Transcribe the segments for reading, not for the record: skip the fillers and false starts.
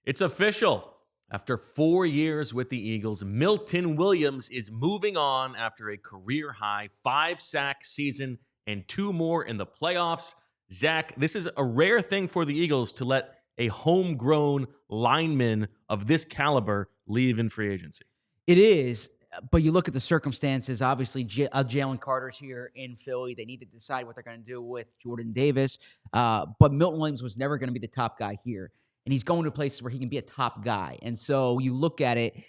It's official. After 4 years with the Eagles, Milton Williams is moving on after a career high 5-sack season and 2 more in the playoffs. Zach, this is a rare thing for the Eagles to let a homegrown lineman of this caliber leave in free agency. It is, but you look at the circumstances. Obviously, Jalen Carter's here in Philly. They need to decide what they're going to do with Jordan Davis. But Milton Williams was never going to be the top guy here. And he's going to places where he can be a top guy. And so you look at it,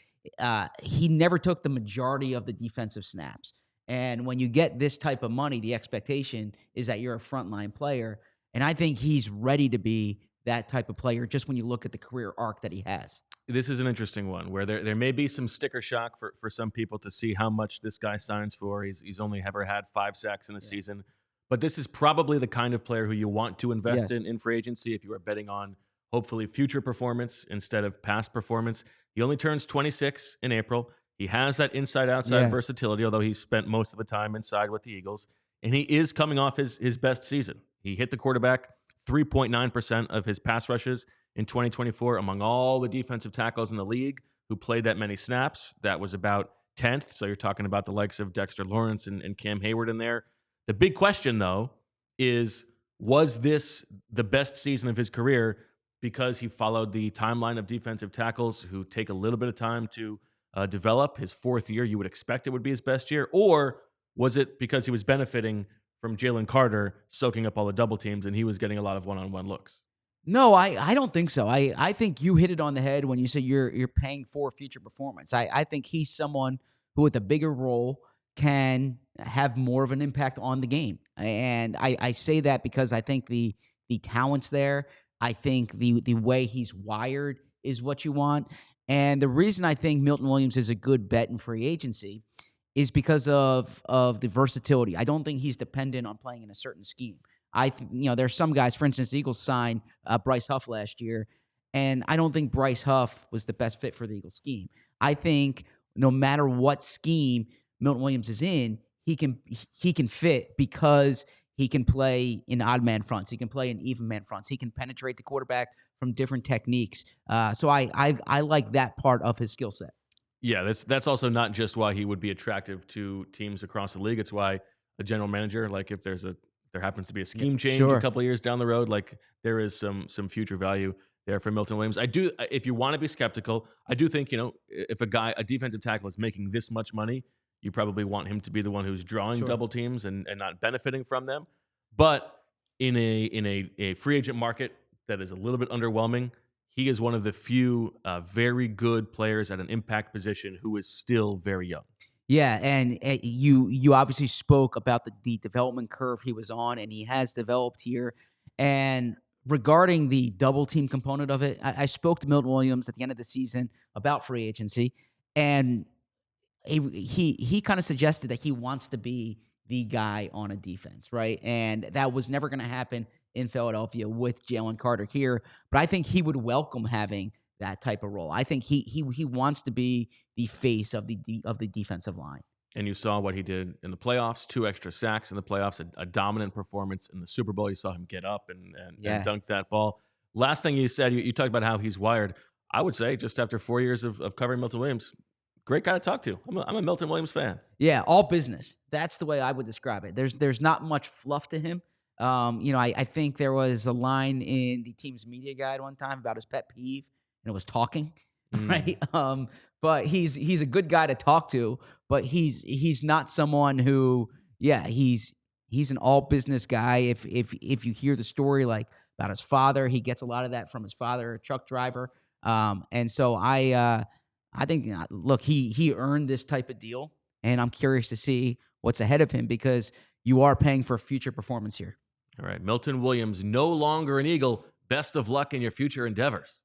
he never took the majority of the defensive snaps. And when you get this type of money, the expectation is that you're a frontline player. And I think he's ready to be that type of player just when you look at the career arc that he has. This is an interesting one where there may be some sticker shock for some people to see how much this guy signs for. He's only ever had 5 sacks in a season. But this is probably the kind of player who you want to invest in free agency if you are betting on hopefully future performance instead of past performance. He only turns 26 in April. He has that inside-outside versatility, although he spent most of the time inside with the Eagles. And he is coming off his best season. He hit the quarterback 3.9% of his pass rushes in 2024 among all the defensive tackles in the league who played that many snaps. That was about 10th. So you're talking about the likes of Dexter Lawrence and Cam Hayward in there. The big question, though, is was this the best season of his career because he followed the timeline of defensive tackles who take a little bit of time to develop? His 4th year, you would expect it would be his best year. Or was it because he was benefiting from Jalen Carter soaking up all the double teams and he was getting a lot of one-on-one looks? No, I don't think so. I think you hit it on the head when you say you're paying for future performance. I think he's someone who with a bigger role can have more of an impact on the game. And I say that because I think the talent's there. I think the way he's wired is what you want. And the reason I think Milton Williams is a good bet in free agency is because of the versatility. I don't think he's dependent on playing in a certain scheme. There's some guys, for instance, the Eagles signed Bryce Huff last year, and I don't think Bryce Huff was the best fit for the Eagles scheme. I think no matter what scheme Milton Williams is in, he can fit because he can play in odd man fronts. He can play in even man fronts. He can penetrate the quarterback from different techniques. So I like that part of his skill set. Yeah, that's also not just why he would be attractive to teams across the league. It's why a general manager, like if there happens to be a scheme change a couple of years down the road, like there is some future value there for Milton Williams. If you want to be skeptical, I do think, if a defensive tackle is making this much money, you probably want him to be the one who's drawing double teams and not benefiting from them. But in a free agent market that is a little bit underwhelming, he is one of the few very good players at an impact position who is still very young. Yeah, and you obviously spoke about the development curve he was on, and he has developed here. And regarding the double team component of it, I spoke to Milton Williams at the end of the season about free agency, and he kind of suggested that he wants to be the guy on a defense, right? And that was never going to happen in Philadelphia with Jalen Carter here. But I think he would welcome having that type of role. I think he wants to be the face of the defensive line. And you saw what he did in the playoffs, 2 extra sacks in the playoffs, a dominant performance in the Super Bowl. You saw him get up and dunk that ball. Last thing you said, you talked about how he's wired. I would say just after 4 years of covering Milton Williams, great guy to talk to. I'm a Milton Williams fan. Yeah, all business. That's the way I would describe it. There's not much fluff to him. I think there was a line in the team's media guide one time about his pet peeve, and it was talking, right? But he's a good guy to talk to, but he's not someone who, he's an all business guy. If you hear the story like about his father, he gets a lot of that from his father, a truck driver. And so I think, look, he earned this type of deal, and I'm curious to see what's ahead of him because you are paying for future performance here. All right, Milton Williams, no longer an Eagle. Best of luck in your future endeavors.